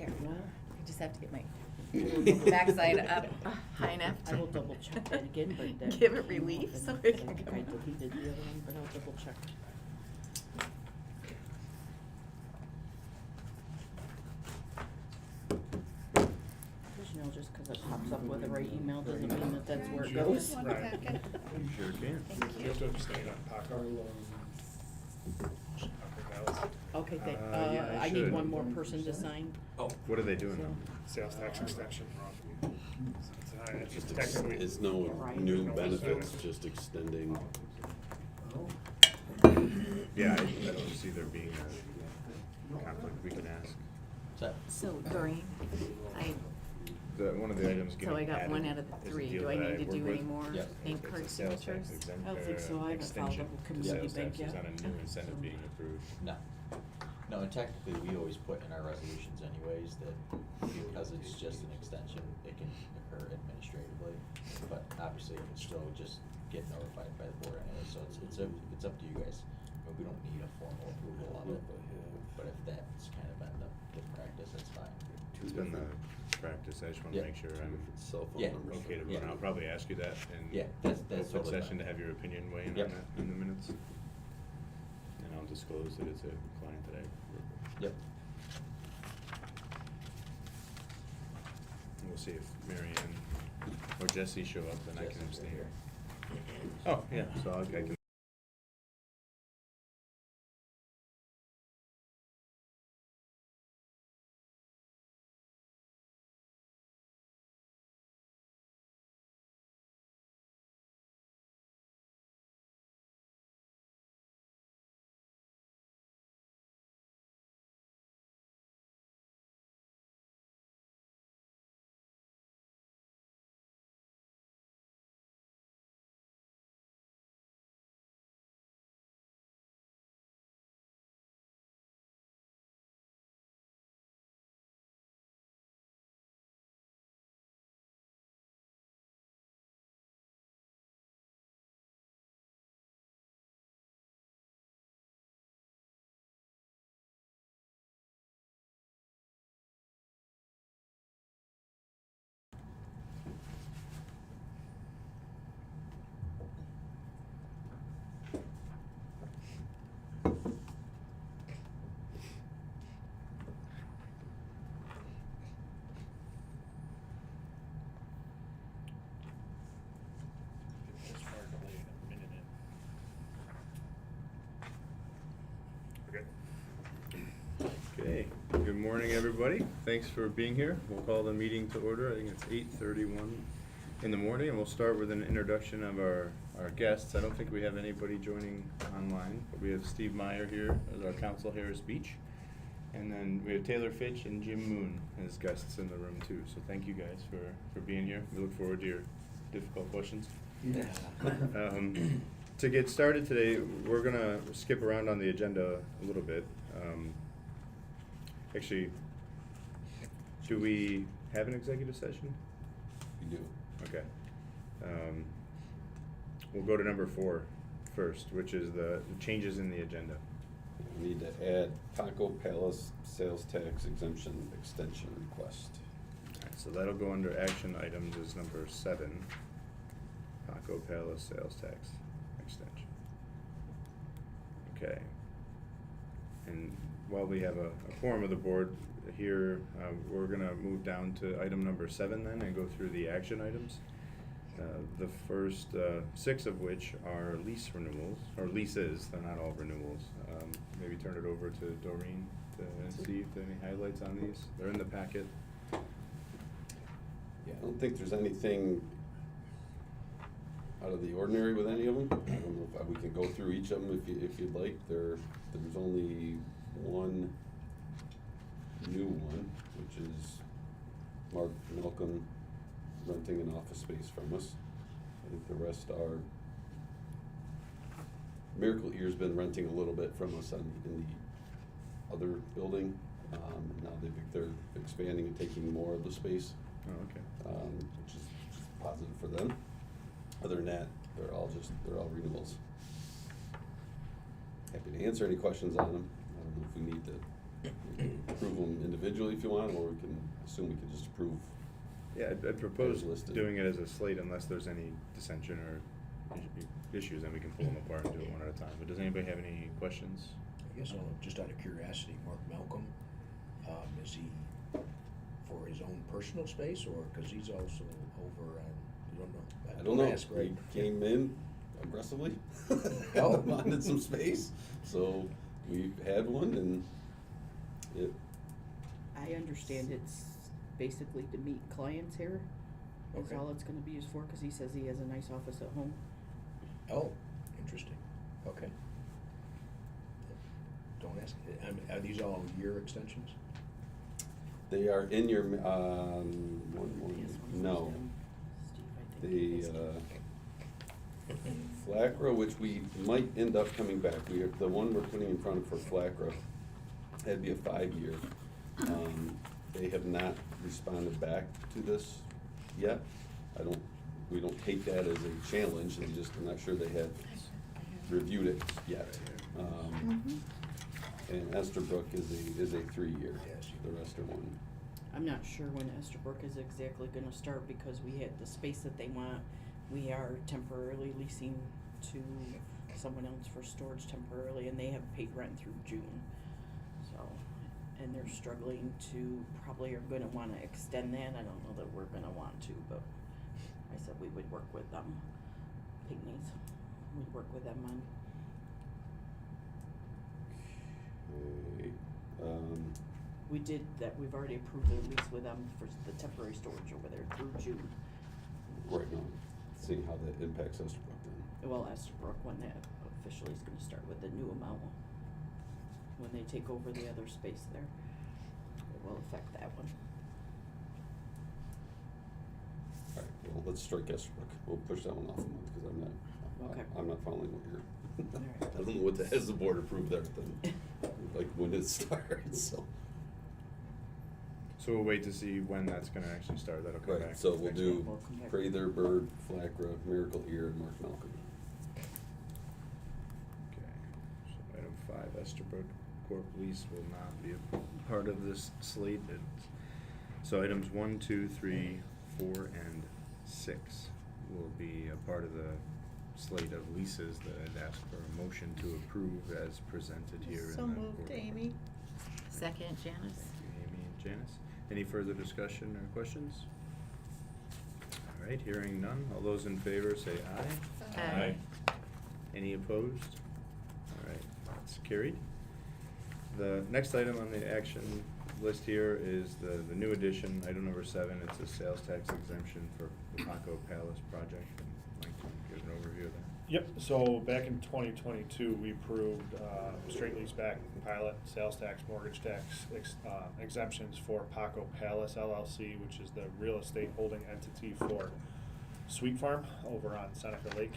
here. Well, I just have to get my double- backside up high enough I will double check that again, but that give it came off relief and so I it think can I come out. deleted the other one, but I'll double check. Because, you know, just because it pops up with the right email doesn't mean that that's where it goes. One Right. packet. You sure can. Thank You you. have to abstain on Paco. Okay, Yeah, I need should. one more person to sign. Oh, What are they doing now? Sales tax extension. It's just it's technically. no Right. new No benefits, benefit. just extending. Yeah, I don't see there being a conflict. We can ask. So Doreen, One of the items getting so I got added one out of is the a three. deal Do I that need to work do with. any more Yep. bank It's card a sales tax signatures? exempt- I don't think so. I haven't filed extension a whole to community sales bank taxes yet. on a new incentive being approved. No. No, and technically, we always put in our resolutions anyways that because it's just an extension, it can occur administratively. But obviously, it can still just get notified by the board anyway, so it's up to you guys. But we don't need a formal approval of it. But if that's kind of been the practice, that's fine. It's been the practice. I just want to Yeah. make sure I'm Cell phone Yeah. numbers. okay to Yeah. run. I'll probably ask you that in Yeah, that's open totally session fine. to have your opinion weigh in Yep. on that in the minutes. And I'll disclose that it's a client that I work with. Yep. We'll see if Mary Ann or Jesse show up, then I can Jesse's abstain. here. Oh, yeah, so I can. Okay, good morning, everybody. Thanks for being here. We'll call the meeting to order. I think it's 8:31 in the morning, and we'll start with an introduction of our guests. I don't think we have anybody joining online, but we have Steve Meyer here as our council Harris Beach. And then we have Taylor Fitch and Jim Moon as guests in the room too. So thank you guys for being here. We look forward to your difficult questions. To get started today, we're gonna skip around on the agenda a little bit. Actually, do we have an executive session? We do. Okay. We'll go to number 4 first, which is the changes in the agenda. We need to add Taco Palace sales tax exemption extension request. Alright, so that'll go under action items as number 7. Taco Palace sales tax extension. Okay. And while we have a quorum of the board here, we're gonna move down to item number 7 then and go through the action items. The first 6 of which are lease renewals, or leases, they're not all renewals. Maybe turn it over to Doreen to see if there are any highlights on these. They're in the packet. Yeah, I don't think there's anything out of the ordinary with any of them. I don't know if we can go through each of them if you'd like. There's only one new one, which is Mark Malcolm renting an office space from us. I think the rest are, Miracle Ear's been renting a little bit from us in the other building. Now they're expanding and taking more of the space, Oh, okay. which is positive for them. Other than that, they're all renewals. Happy to answer any questions on them. I don't know if we need approve them individually if you want, or we can assume we could just approve. Yeah, I'd propose As listed. doing it as a slate unless there's any dissension or issues, then we can pull them apart and do it one at a time. But does anybody have any questions? I guess just out of curiosity, Mark Malcolm, is he for his own personal space, or, because he's also over on, you don't know? I don't know, Ask, right? he came in aggressively, Oh. wanted some space, so we had one and it, I understand it's basically to meet clients here. That's Okay. all it's gonna be used for, cause he says he has a nice office at home. Oh, interesting, okay. Don't ask, are these all year extensions? they are in your, He has one no. for him. Steve, I think The, he has FLACRA, which we might end up coming back, the one we're putting in front of for FLACRA, that'd be a 5-year. They have not responded back to this yet. We don't take that as a challenge, they just, I'm not sure they have reviewed it yet. And Estherbrook is a 3-year, Yes. the rest are 1. I'm not sure when Estherbrook is exactly gonna start, because we had the space that they want. We are temporarily leasing to someone else for storage temporarily, and they have paid rent through June. So, and they're struggling to, probably are gonna wanna extend that. I don't know that we're gonna want to, but I said we would work with them, Pinckney's. We'd work with them on, Okay, we did that, we've already approved the lease with them for the temporary storage over there through June. right now, seeing how that impacts Estherbrook then. Well, Estherbrook, when that officially is gonna start with the new amount, when they take over the other space there, it will affect that one. Alright, well, let's strike Estherbrook, we'll push that one off a month, cause Okay. I'm not following what you're, Alright. I don't know what has the board approved there then, like when it starts, so. So we'll wait to see when that's gonna actually start, that'll come back. Right, so we'll next do month. We'll come back. Prather, Bird, FLACRA, Miracle Ear, and Mark Malcolm. Okay, so item 5, Estherbrook Corp lease will not be a part of this slate. So items 1, 2, 3, 4, and 6 will be a part of the slate of leases that I'd ask for a motion to approve as presented here in the So board. moved, Amy. Second, Janice. Thank you, Amy and Janice. Any further discussion or questions? All right, hearing none. All those in favor say aye. Aye. Any opposed? All right, that's carried. The next item on the action list here is the new addition, item number 7. It's a sales tax exemption for the Paco Palace project. And Mike, can you give an overview of that? Yep, so back in 2022, we approved straight lease back pilot sales tax, mortgage tax exemptions for Paco Palace LLC, which is the real estate holding entity for Sweet Farm over on Seneca Lake.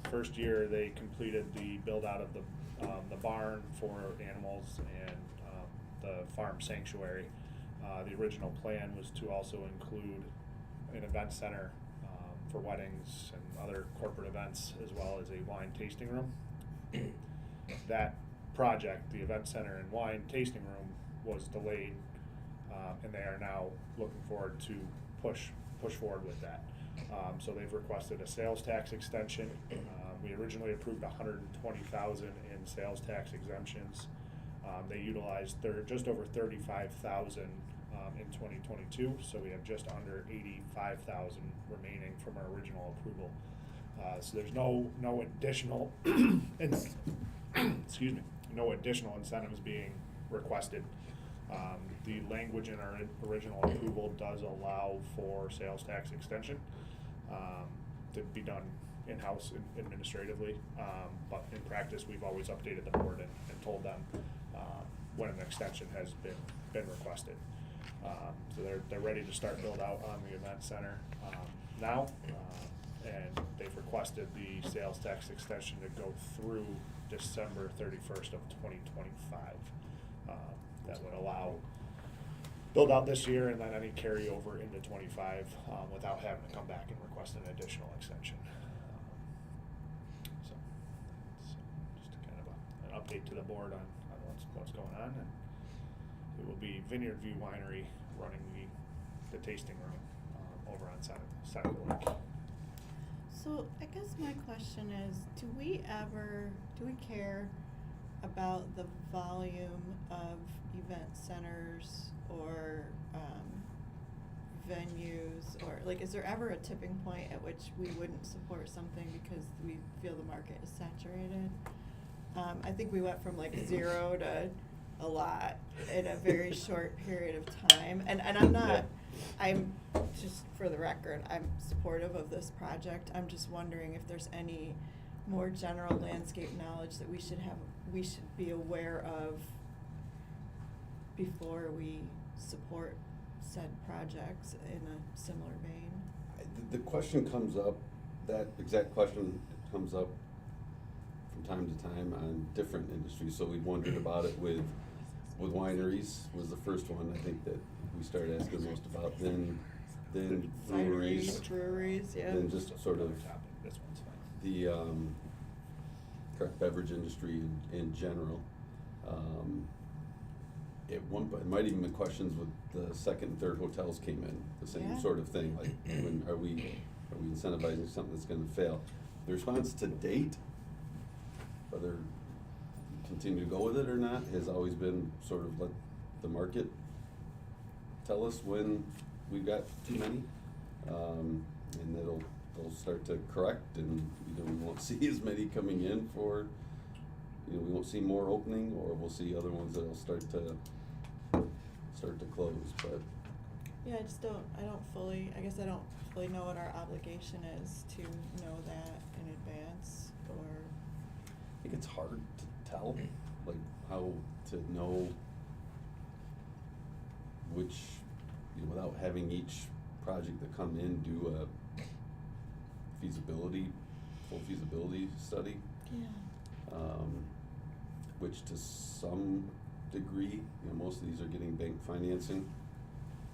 First year, they completed the build out of the barn for animals and the farm sanctuary. The original plan was to also include an event center for weddings and other corporate events, as well as a wine tasting room. That project, the event center and wine tasting room, was delayed, and they are now looking forward to push forward with that. So they've requested a sales tax extension. We originally approved $120,000 in sales tax exemptions. They utilized just over $35,000 in 2022, so we have just under $85,000 remaining from our original approval. So there's no additional, excuse me, no additional incentives being requested. The language in our original approval does allow for sales tax extension to be done in-house administratively, but in practice, we've always updated the board and told them when an extension has been requested. So they're ready to start build out on the event center now, and they've requested the sales tax extension to go through December 31st of 2025. That would allow build out this year and then any carryover into 25 without having to come back and request an additional extension. So that's just kind of an update to the board on what's going on. And it will be Vineyard View Winery running the tasting room over on side of the lake. So I guess my question is, do we care about the volume of event centers or venues, or like, is there ever a tipping point at which we wouldn't support something because we feel the market is saturated? I think we went from like 0 to a lot in a very short period of time, and I'm not, I'm just, for the record, I'm supportive of this project. I'm just wondering if there's any more general landscape knowledge that we should be aware of before we support said projects in a similar vein. The question comes up, that exact question comes up from time to time on different industries. So we wondered about it with wineries was the first one I think that we started asking most about. Then breweries, yeah. then just sort of This one's fine. the craft beverage industry in general. At one point, it might even been questions with the second and third hotels came in, the same Yeah. sort of thing, like, when are we incentivizing something that's gonna fail? The response to date, whether you continue to go with it or not, has always been sort of let the market tell us when we've got too many. And they'll start to correct, and either we won't see as many coming in for, we won't see more opening, or we'll see other ones that'll start to close, but. Yeah, I don't fully know what our obligation is to know that in advance, or. I think it's hard to tell, like, how to know which, without having each project that come in do a full feasibility study. Yeah. Which to some degree, most of these are getting bank financing.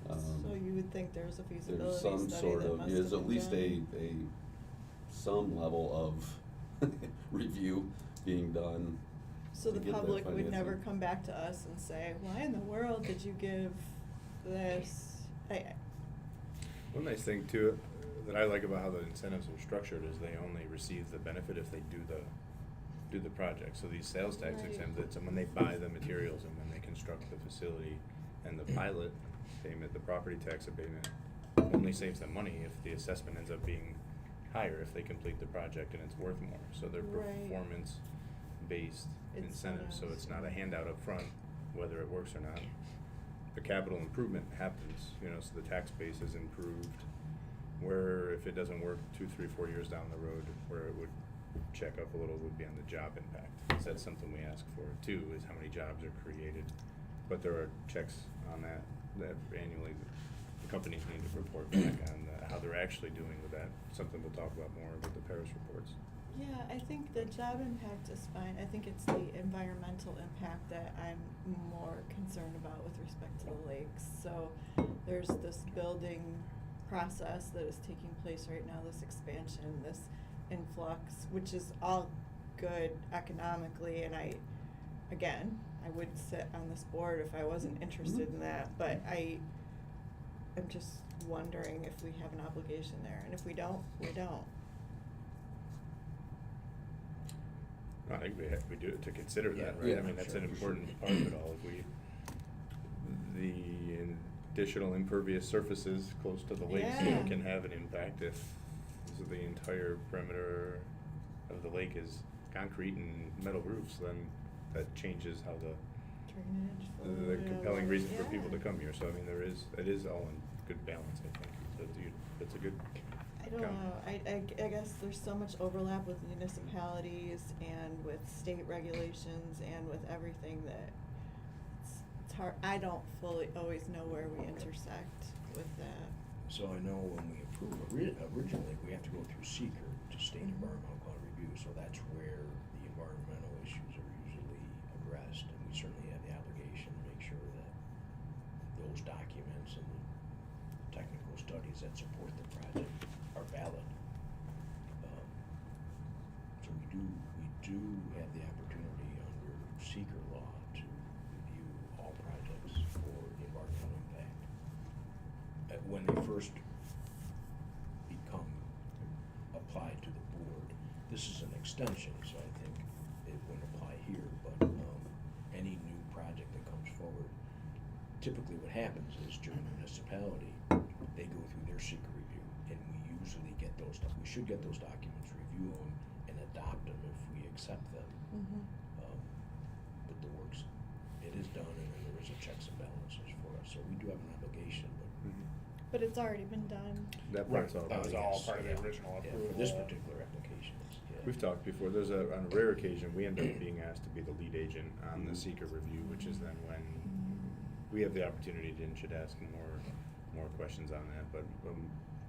So you would think there's a There's feasibility some study sort that of, must there's have at been least done. some level of review being done. So to the get that public would never financing. come back to us and say, why in the world did you give this? One nice thing too, that I like about how the incentives are structured is they only receive the benefit if they do the project. So these sales tax Right. exempts, and when they buy the materials and when they construct the facility, and the pilot payment, the property tax abatement, only saves them money if the assessment ends up being higher if they complete the project and it's worth more. So they're Right. performance-based incentives, so Incentives. it's not a handout up front, whether it works or not. The capital improvement happens, so the tax base is improved, where if it doesn't work 2, 3, 4 years down the road, where it would check up a little would be on the job impact. So that's something we ask for too, is how many jobs are created. But there are checks on that annually the companies need to report back on how they're actually doing with that. Something we'll talk about more with the Paris reports. Yeah, I think the job impact is fine. I think it's the environmental impact that I'm more concerned about with respect to the lakes. So there's this building process that is taking place right now, this expansion, this influx, which is all good economically, and I would sit on this board if I wasn't interested in that, but I'm just wondering if we have an obligation there, and if we don't, we don't. I think we do it to consider that, Yeah, right? I mean, that's sure, an for sure. important part of it all. If the additional impervious surfaces close to the lakes, Yeah. can have an impact if the entire perimeter of the lake is concrete and metal roofs, then that changes how Drainage, the flow, compelling reason for people to yeah. come here. So I mean, it is all in good balance, I think. It's a good I don't count. know, I guess there's so much overlap with municipalities and with state regulations and with everything that it's hard, I don't fully always know where we intersect with that. So I know when we approve, originally, we have to go through seeker to state environmental quality review, so that's where the environmental issues are usually addressed, and we certainly have the obligation to make sure that those documents and technical studies that support the project are valid. So we do have the opportunity under seeker law to review all projects. when they first become applied to the board, this is an extension, so I think it wouldn't apply here, but, any new project that comes forward, typically what happens is during municipality, they go through their secret review, and we usually get those, we should get those documents, review them, and adopt them if we accept them. Mhm. But the works, it is done, and then there is a checks and balances for us, so we do have an obligation, but. But it's already been done. That part's all. That was all Yes, part of the yeah. original Yeah, approval. for this particular application, yeah. We've talked before, on a rare occasion, we end up being asked to be the lead agent on the seeker review, which is then when we have the opportunity to and should ask more questions on that, but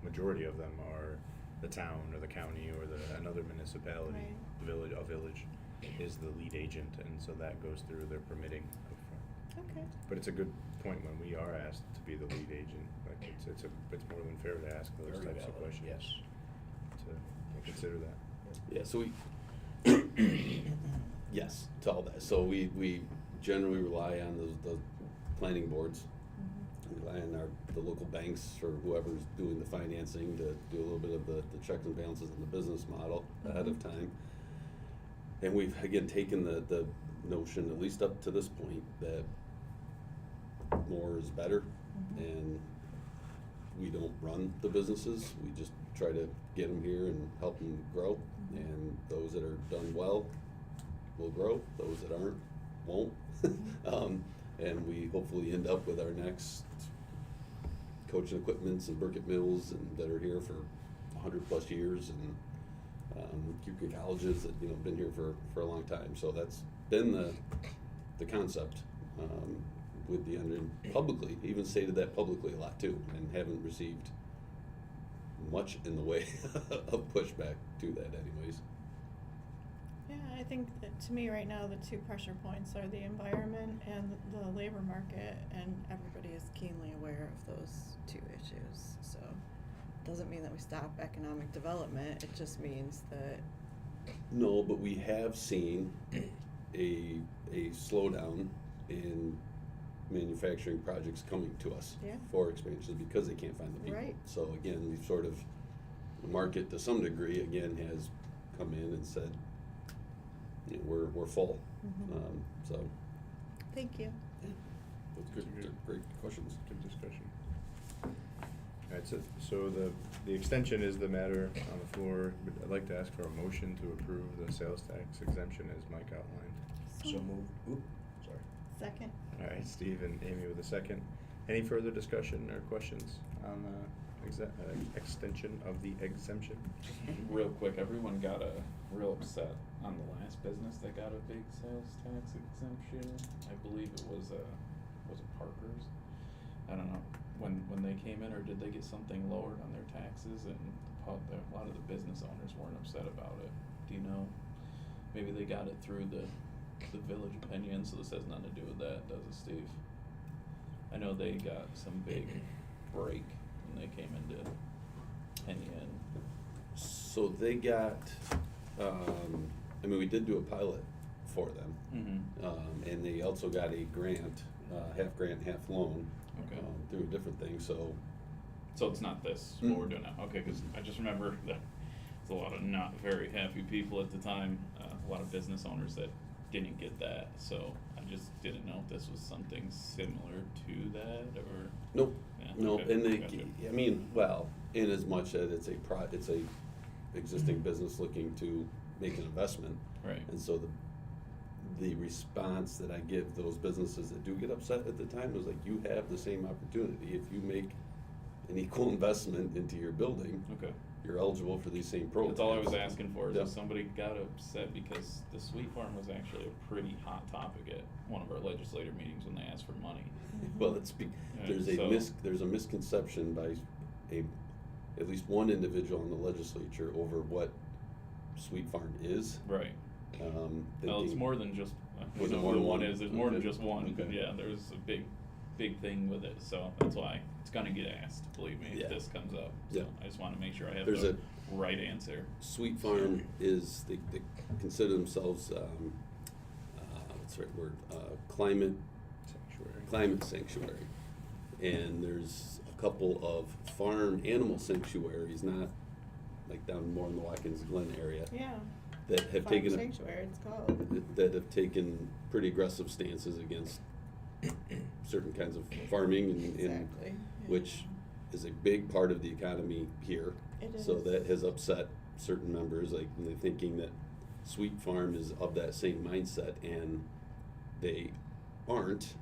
majority of them are the town or the county or another municipality, Right. the village, a village is the lead agent, and so that goes through their permitting upfront. Okay. But it's a good point when we are asked to be the lead agent, like it's more than fair to ask those Very types of valid, questions. yes. To consider that. Yeah, so yes, to all that. So we generally rely on the planning boards. Mhm. We rely on the local banks or whoever's doing the financing to do a little bit of the checks and balances in the business model ahead of time. And we've, again, taken the notion, at least up to this point, that more is better. Mhm. And we don't run the businesses, we just try to get them here and help them grow. And those that are done well will grow, those that aren't, won't. And we hopefully end up with our next coaching equipments and Burkett Mills and that are here for 100+ years, and QC colleges that, been here for a long time. So that's been the concept, with the under, publicly, even stated that publicly a lot too, and haven't received much in the way of pushback to that anyways. Yeah, I think that to me right now, the two pressure points are the environment and the labor market, and everybody is keenly aware of those two issues. So doesn't mean that we stop economic development, it just means that. No, but we have seen a slowdown in manufacturing projects coming to us Yeah. for expansions because they can't find the people. Right. So again, we've sort of, the market to some degree again has come in and said, we're full. Mhm. So Thank you. that's good, That's good. great questions. Good discussion. Alright, so the extension is the matter on the floor, but I'd like to ask for a motion to approve the sales tax exemption as Mike outlined. So moved, oop, sorry. Second. Alright, Steve and Amy with a second. Any further discussion or questions on the extension of the exemption? Real quick, everyone got real upset on the last business that got a big sales tax exemption. I believe it was it Parker's? I don't know, when they came in, or did they get something lowered on their taxes, and a lot of the business owners weren't upset about it. Do you know? Maybe they got it through the village opinion, so this has nothing to do with that, does it, Steve? I know they got some big break when they came into Penn. So they got, we did do a pilot for them. Mm-hmm. And they also got a grant, half grant, half loan. Okay. Through a different thing, so. So it's not this, what we're doing now, okay, cause I just remember that there's a lot of not very happy people at the time, a lot of business owners that didn't get that, so I just didn't know if this was something similar to that, or? Nope, Yeah, nope, okay, and they, gotcha. well, in as much that it's a existing business looking to make an investment. Right. And so the response that I give those businesses that do get upset at the time was like, you have the same opportunity. If you make an equal investment into your building, Okay. you're eligible for these same programs. That's all I was asking for, is Yeah. if somebody got upset, because the Sweet Farm was actually a pretty hot topic at one of our legislator meetings when they asked for money. Well, there's so- a misconception by at least one individual in the legislature over what Sweet Farm is. Right. Well, it's Thinking- more than just, Was we it know more who the than one one? is, there's more than Okay. just one, but Okay. yeah, there's a big thing with it, so that's why it's gonna get asked, believe me, Yeah. if this comes up. Yeah. So I just wanna make sure I have There's the right answer. Sweet Farm is, they consider themselves, what's the right word, climate Sanctuary. sanctuary. And there's a couple of farm animal sanctuaries, not like down more in the Watkins Glen area, Yeah. that have Farm taken sanctuary, it's called. that have taken pretty aggressive stances against certain kinds of farming and Exactly. Yeah. which is a big part of the economy here. It So is. that has upset certain members, like and they're thinking that Sweet Farm is of that same mindset, and they aren't.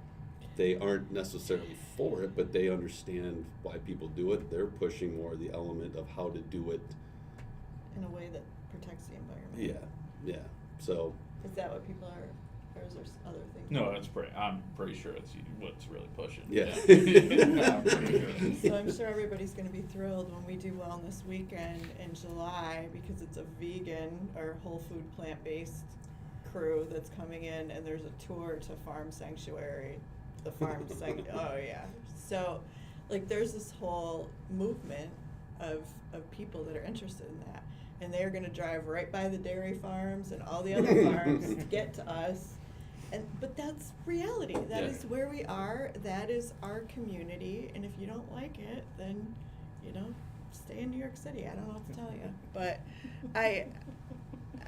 They aren't necessarily for it, but they understand why people do it. They're pushing more the element of how to do it. In a way that protects the environment. Yeah. So Is that what people are, or is there other things? No, I'm pretty sure it's what's really pushing. Yeah. I'm pretty sure. So I'm sure everybody's gonna be thrilled when we do Wellness Weekend in July, because it's a vegan or whole food plant-based crew that's coming in, and there's a tour to Farm Sanctuary, the farm oh yeah. So, like, there's this whole movement of people that are interested in that. And they're gonna drive right by the dairy farms and all the other farms to get to us. But that's reality. That Yeah. is where we are. That is our community. And if you don't like it, then, stay in New York City. I don't know what to tell you. But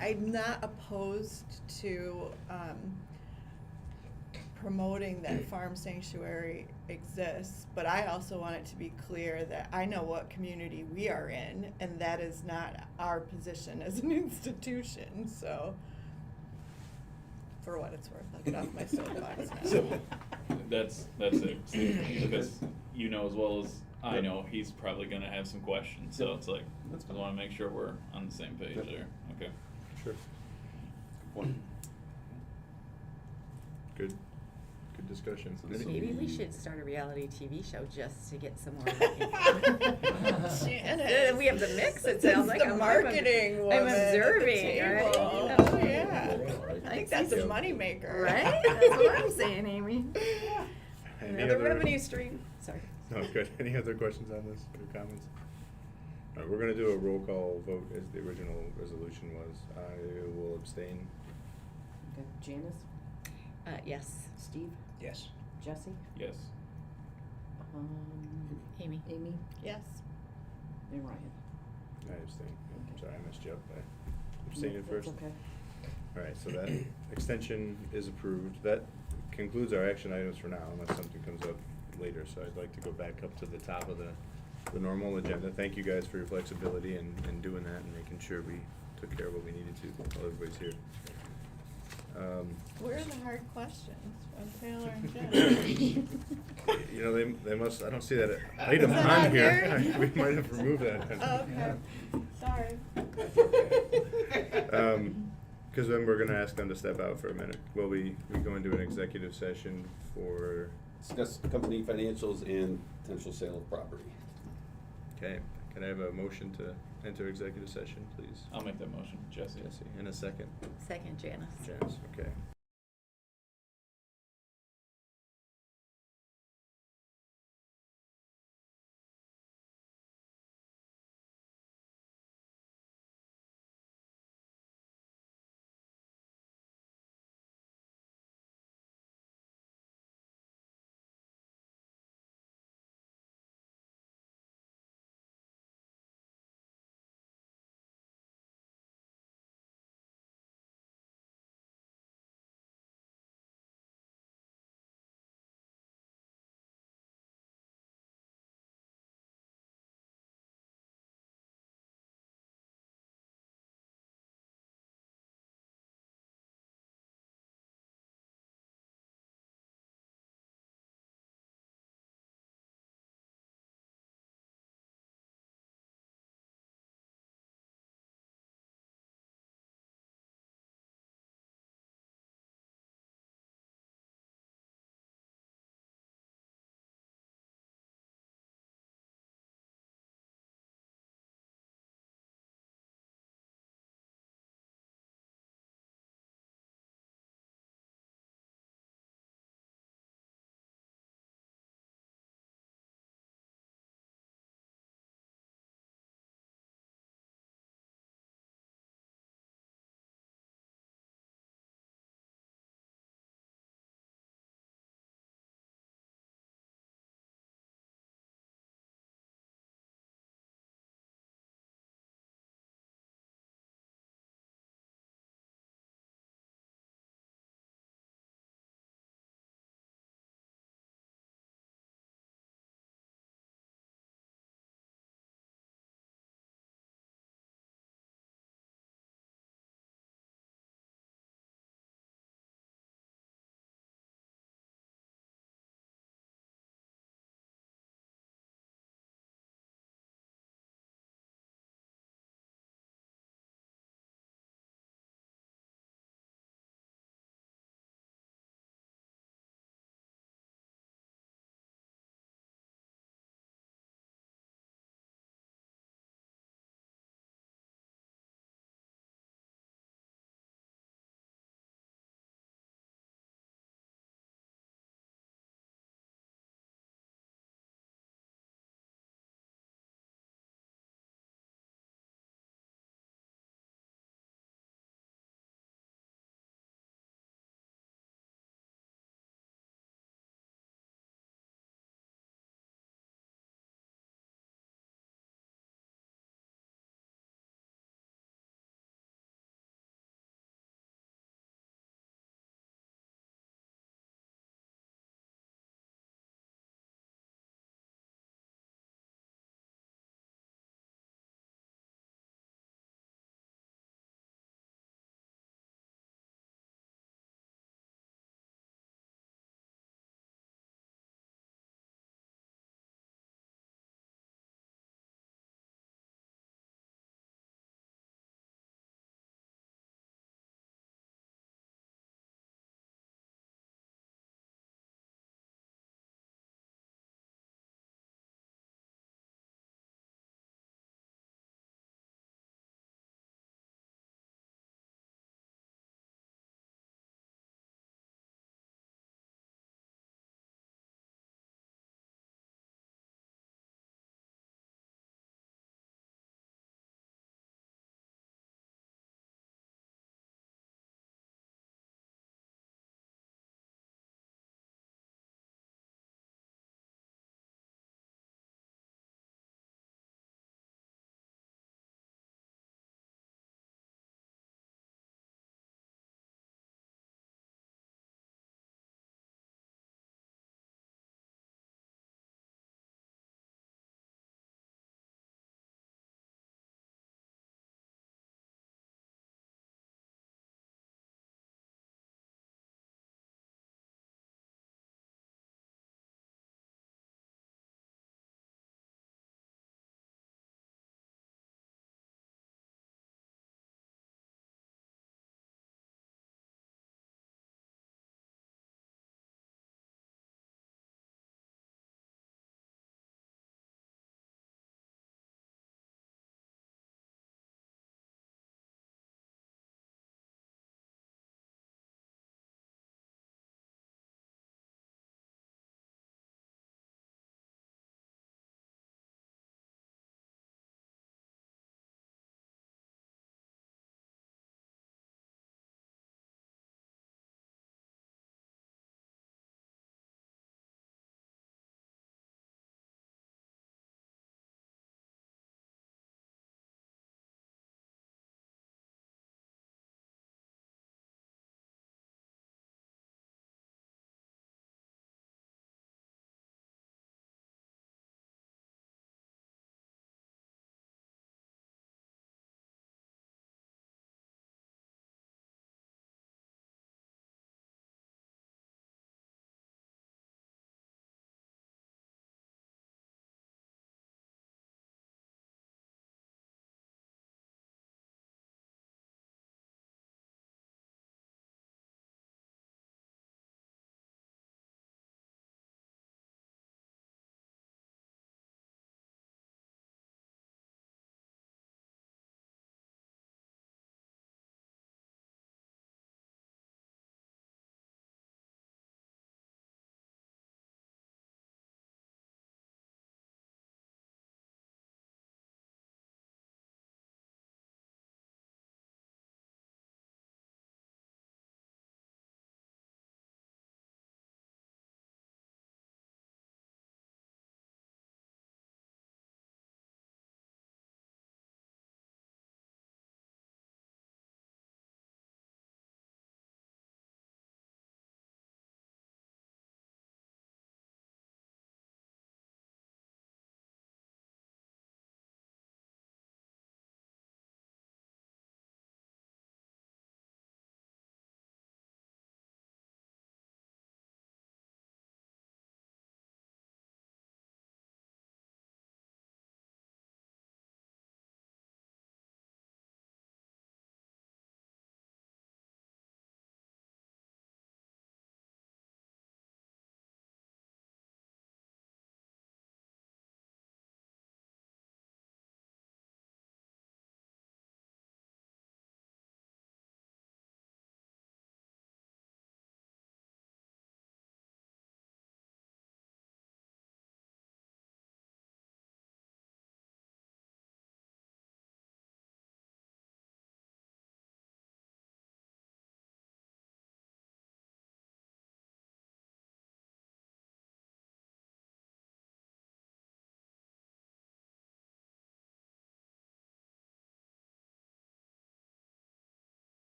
I'm not opposed to promoting that farm sanctuary exists, but I also want it to be clear that I know what community we are in, and that is not our position as an institution. So, for what it's worth, I'll get off my soapbox now. So- That's it, because you know as well as I know, he's probably gonna have some questions, so it's like, That's I wanna make sure we're on the same page Yep. there, okay. Sure. Good point. Good discussion. So Maybe we we- should start a reality TV show just to get some more. Janice. We have the mix, it This sounds is like. the I'm marketing woman I'm at the observing, table. right? Oh, yeah. I I think see that's a you. moneymaker. Right? That's what I'm saying, Amy. Any Another other- revenue stream. Sorry. No, good. Any other questions on this, or comments? All right, we're gonna do a roll call vote as the original resolution was. I will abstain. Okay, Janice, Yes. Steve, Yes. Jesse, Yes. Amy. Amy, Yes. and Ryan. I abstain. Okay. Sorry, I messed you up by abstaining No, that's first. okay. All right, so that extension is approved. That concludes our action items for now, unless something comes up later. So I'd like to go back up to the top of the normal agenda. Thank you guys for your flexibility in doing that and making sure we took care of what we needed to while everybody's here. Where are the hard questions from Taylor and Jen? You know, they must, I don't see that item Is that on on here. here? We might have removed that. Okay, sorry. Because then we're gonna ask them to step out for a minute. Will we go into an executive session for, Discuss company financials and potential sale of property. okay, can I have a motion to enter executive session, please? I'll make that motion, Jesse. Jesse, in a second. Second, Janice. Janice, okay.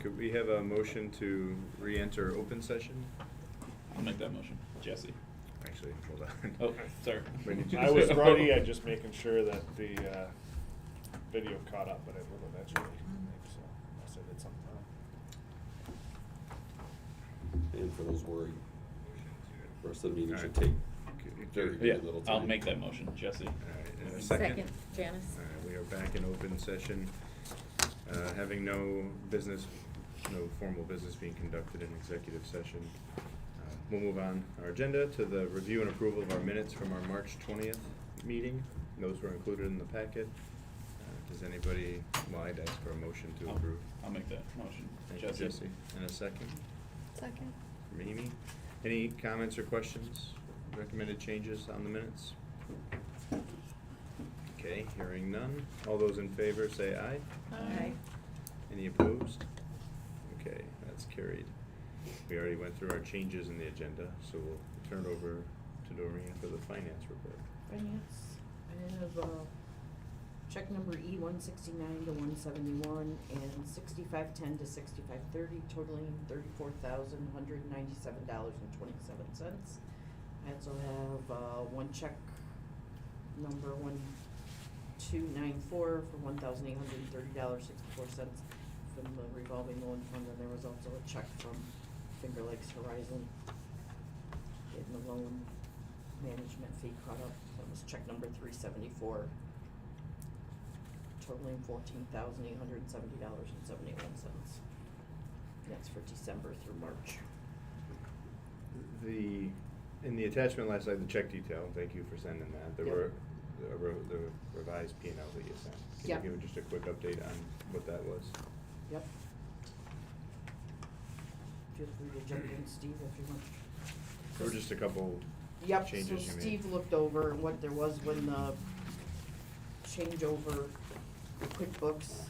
could we have a motion to re-enter open session? I'll make that motion. Jesse. Actually, hold on. Oh, sorry. When did you I was say- ready, I'm just making sure that the, video caught up, but it will eventually, so, unless I did something wrong. And for those worried, the rest of the meeting should Alright. take very, Yeah, very little time. I'll make that motion, Jesse. All right, and a second? Janice. All right, we are back in open session. Having no business, no formal business being conducted in executive session. We'll move on our agenda to the review and approval of our minutes from our March 20th meeting. Those were included in the packet. Does anybody, well, I'd ask for a motion to approve. I'll make that motion. Thank you, Jesse. And a second Second. from Amy. Any comments or questions, recommended changes on the minutes? Okay, hearing none. All those in favor say aye. Aye. Any opposed? Okay, that's carried. We already went through our changes in the agenda, so we'll turn it over to Doreen for the finance report. Finance, I have, check number E 169 to 171 and 6510 to 6530 totaling $34,197.27. I also have, one check number 1294 for $1,830.64 from the revolving loan fund, and there was also a check from Finger Lakes Horizon getting the loan management fee caught up. That was check number 374, totaling $14,870.71. That's for December through March. In the attachment last night, the check detail, thank you for sending that. There Yep. were the revised P&L that you sent. Can Yep. you give just a quick update on what that was? Yep. Feel free to jump in, Steve, if you want. There were just a couple Yep, changes so you made. Steve looked over what there was when the change over the QuickBooks,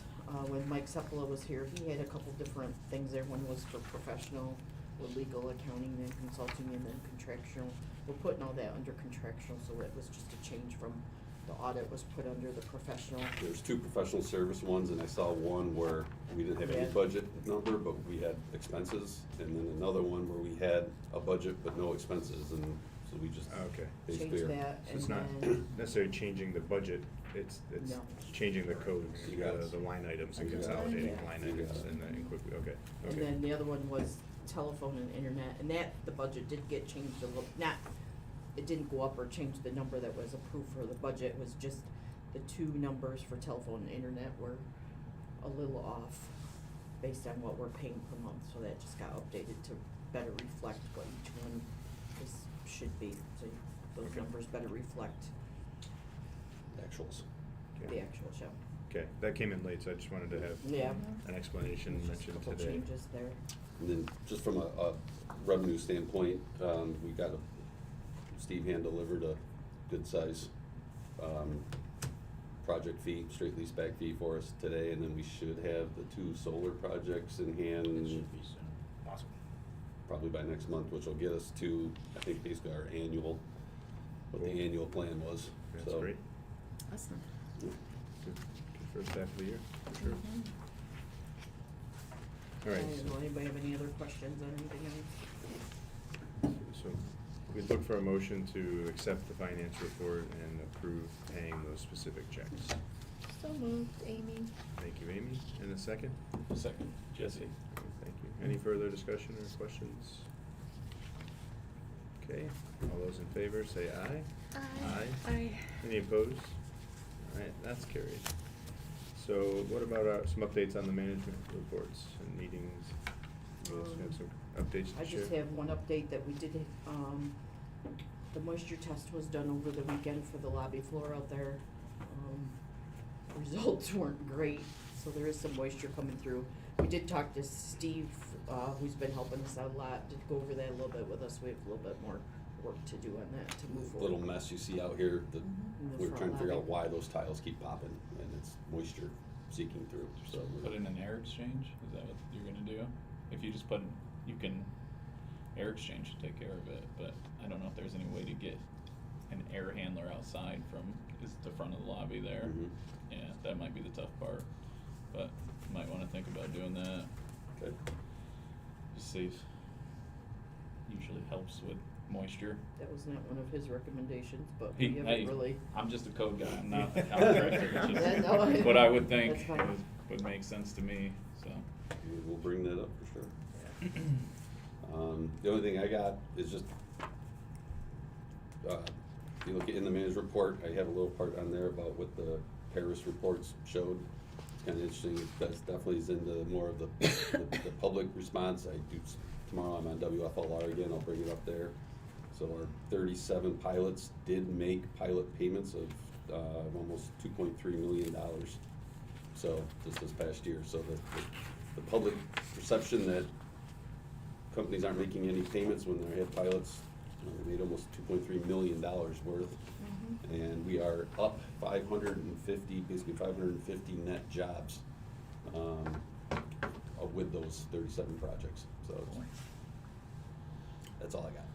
when Mike Sepula was here, he had a couple different things there. One was for professional, or legal, accounting, and consulting, and then contractual. We're putting all that under contractual, so it was just a change from the audit was put under the professional. There's two professional service ones, and I saw one where we didn't have any Yeah. budget number, but we had expenses, and then another one where we had a budget but no expenses, and so we just Okay. basically Change are- that, So and it's not then, necessarily changing the budget, it's No. changing the codes, You got it. the line items and You got it. consolidating Yeah. line You got items it. and then quickly, okay, and okay. then the other one was telephone and internet, and that, the budget did get changed a little, it didn't go up or change the number that was approved for the budget, it was just the two numbers for telephone and internet were a little off based on what we're paying per month, so that just got updated to better reflect what each one should be, so those Okay. numbers better reflect actuals. the Okay. actual show. Okay, that came in late, so I just wanted to have Yeah. an explanation Just a mentioned couple today. changes there. And then just from a revenue standpoint, we got Steve hand delivered a good size, project fee, straight lease back fee for us today, and then we should have the two solar projects in hand It should be soon. Awesome. probably by next month, which will get us to, I think, basically our annual, what the Cool. annual plan was, That's so. great, Awesome. good first half of the year, for sure. Mhm. All right, Does anybody have any other questions on anything else? so we'd look for a motion to accept the finance report and approve paying those specific checks. So moved, Amy. Thank you, Amy. And a second? Second, Jesse. Okay, thank you. Any further discussion or questions? Okay, all those in favor say aye. Aye. Aye. Any opposed? All right, that's carried. So what about some updates on the management reports and meetings? You guys have some updates to I share? just have one update that we did, the moisture test was done over the weekend for the lobby floor out there. Results weren't great, so there is some moisture coming through. We did talk to Steve, who's been helping us out a lot, did go over that a little bit with us. We have a little bit more work to do on that to move forward. Little mess you see out here, In the we're front trying to figure out lobby. why those tiles keep popping, and it's moisture seeking through, so. Put in an air exchange, is that what you're gonna do? If you just you can, air exchange should take care of it, but I don't know if there's any way to get an air handler outside from, is the front of the lobby there. Mhm. Yeah, that might be the tough part, but might wanna think about doing that. Okay. Just safe. Usually helps with moisture. That was not one of his recommendations, but He- we haven't hey, really. I'm just a code guy, I'm not the contractor, it's Yeah, just no, what I would think that's fine. would make sense to me, so. We'll bring that up for sure. The only thing I got is just, if you look in the manager's report, I have a little part on there about what the Paris reports showed. It's kinda interesting, that's definitely is into more of the public response. I do, tomorrow I'm on WFLR again, I'll bring it up there. So our 37 pilots did make pilot payments of, almost $2.3 million. So, just this past year, so the public perception that companies aren't making any payments when they have pilots, they made almost $2.3 million worth. Mhm. And we are up 550, basically 550 net jobs, with those 37 projects, so that's all I got.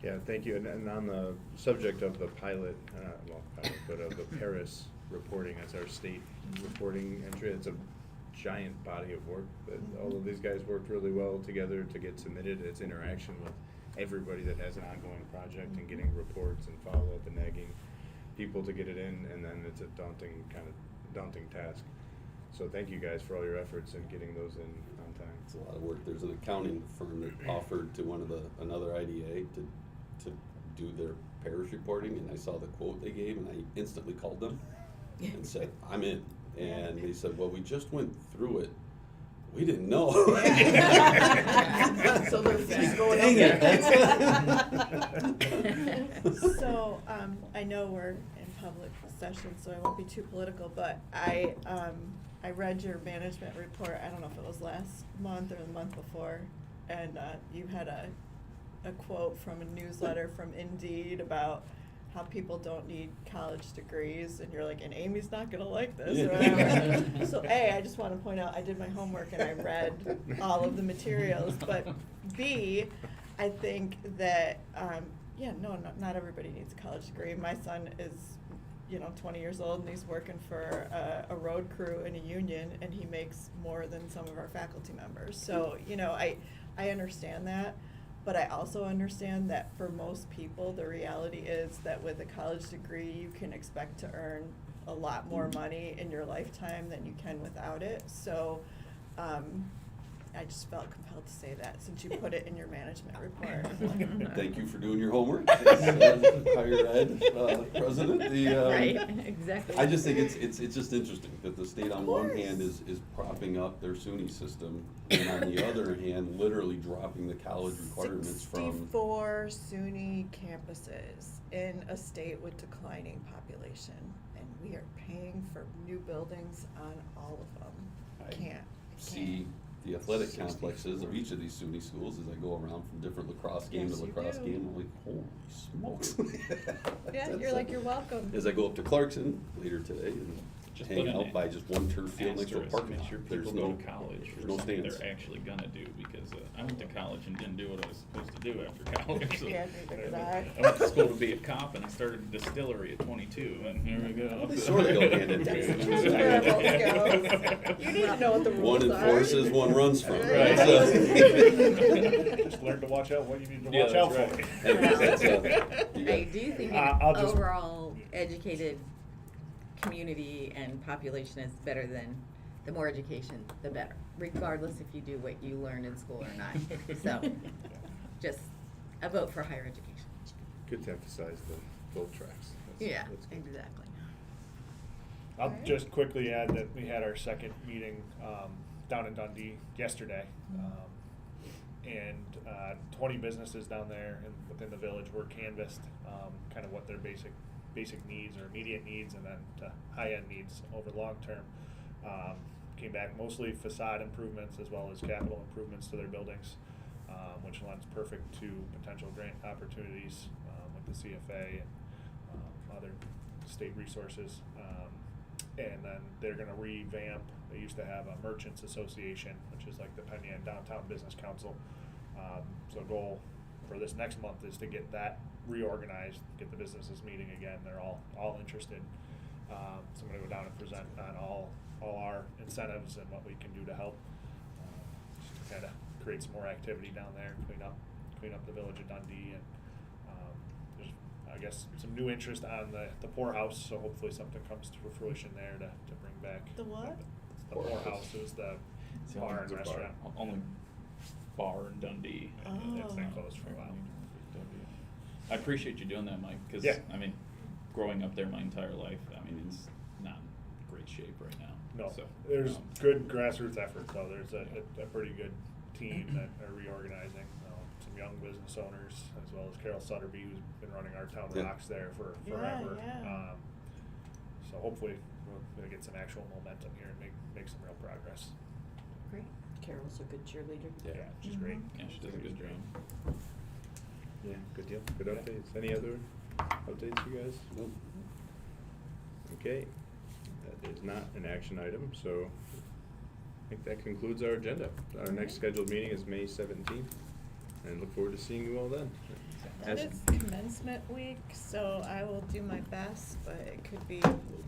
Yeah, thank you. And on the subject of the pilot, but of the Paris reporting, as our state reporting entry, it's a giant body of work that all of these guys worked really well together to get submitted. It's interaction with everybody that has an ongoing project and getting reports and follow-up and nagging people to get it in, and then it's a daunting task. So thank you guys for all your efforts in getting those in on time. It's a lot of work. There's an accounting firm that offered to another IDA to do their parish reporting, and I saw the quote they gave, and I instantly called them and said, I'm in. And they said, well, we just went through it. We didn't know. So their fees going Dang up it. So, I know we're in public session, so I won't be too political, but I read your management report, I don't know if it was last month or the month before, and, you had a quote from a newsletter from Indeed about how people don't need college degrees, and you're like, and Amy's not gonna like this, or whatever. So A, I just wanna point out, I did my homework and I read all of the materials, but B, I think that, not everybody needs a college degree. My son is, 20 years old, and he's working for a road crew in a union, and he makes more than some of our faculty members. So, I understand that. But I also understand that for most people, the reality is that with a college degree, you can expect to earn a lot more money in your lifetime than you can without it. So, I just felt compelled to say that since you put it in your management report. Thank you for doing your homework, higher ed president. Right, exactly. I just think it's just interesting that the state on one hand is propping up their SUNY system, and on the other hand, literally dropping the college requirements from. 64 SUNY campuses in a state with declining population, and we are paying for new buildings on all of them. I Can't. see the athletic complexes of each of these SUNY schools as I go around from different lacrosse game Yes, to you lacrosse do. game. I'm like, holy smokes! Yeah, That's you're like, you're welcome. As I go up to Clarkson later today and Just hang put an out by just one turf field next to a asterisk, parking make lot. sure There's people no go to college there's for no something stands. they're actually gonna do, because I went to college and didn't do what I was supposed to do after college. So Yeah, neither did I. I went to school to be a cop, and I started a distillery at 22, and here we go. They sort of go hand in That's hand. just where it goes. You need to know what the rules One are. enforces, one runs from. Right. Just learn to watch out what you need to Yeah, watch out that's for. right. That's, you I got- do think I'll an just- overall educated community and population is better than, the more education, the better, regardless if you do what you learned in school or not. So, just a vote for higher education. Good to emphasize both tracks. Yeah, That's good. exactly. I'll Alright. just quickly add that we had our second meeting down in Dundee yesterday. And 20 businesses down there and within the village were canvassed, kind of what their basic needs or immediate needs, and then to high-end needs over the long term. Came back mostly facade improvements as well as capital improvements to their buildings, which lends perfect to potential grant opportunities with the CFA and other state resources. And then they're gonna revamp, they used to have a merchants association, which is like the Penn Yan Downtown Business Council. So the goal for this next month is to get that reorganized, get the businesses meeting again, they're all interested. So I'm gonna go down and present on all all our incentives and what we can do to help. Just to kinda create some more activity down there, clean up the village of Dundee, and, there's, I guess, some new interest on the poorhouse, so hopefully something comes to fruition there to bring back. The what? The poorhouse is the It's the bar only- and restaurant. Only bar in Dundee. It's been Oh. closed for a while. I appreciate you doing that, Mike, cause, Yeah. I mean, growing up there my entire life, I mean, it's not in great shape right now. No, So, there's um, good grassroots effort, though. There's a pretty good team that are reorganizing. Some young business owners, as well as Carol Sutterby, who's been running our town Yeah. rocks there for Yeah, forever. yeah. So hopefully we'll get some actual momentum here and make some real progress. Great. Carol's a good cheerleader. Yeah, which is great. yeah, she does a good job. Yeah, good deal, good updates. Any other updates, you guys? Nope. Okay, that is not an action item, so I think that concludes our agenda. Our next scheduled meeting is May 17th, and look forward to seeing you all then. That As- is commencement week, so I will do my best, but it could be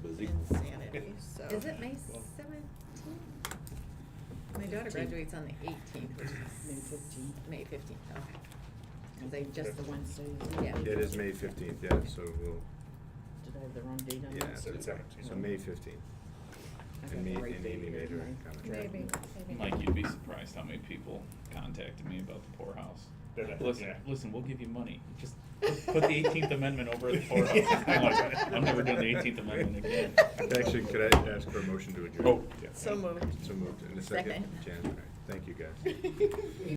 busy. insanity, so. Is it May 17th? My daughter 15th. graduates on the 18th, which is. May 15th. May 15th, okay. 'Cause they just. The Wednesday. Yeah. It is May 15th, yeah, so we'll, Did I have the wrong date on yeah, that? So it's 17th. so May 15th. I got And the me right and date Amy here, made her didn't I? comment. Maybe. Mike, you'd be surprised how many people contacted me about the poorhouse. Did they? Listen, Yeah. listen, we'll give you money, just put the 18th Amendment over the poorhouse. I'm like, I'm never doing the 18th Amendment again. Actually, could I ask for a motion to adjourn? Oh, yeah. So moved. So moved. In a second? Second. Jan, all right, thank you, guys.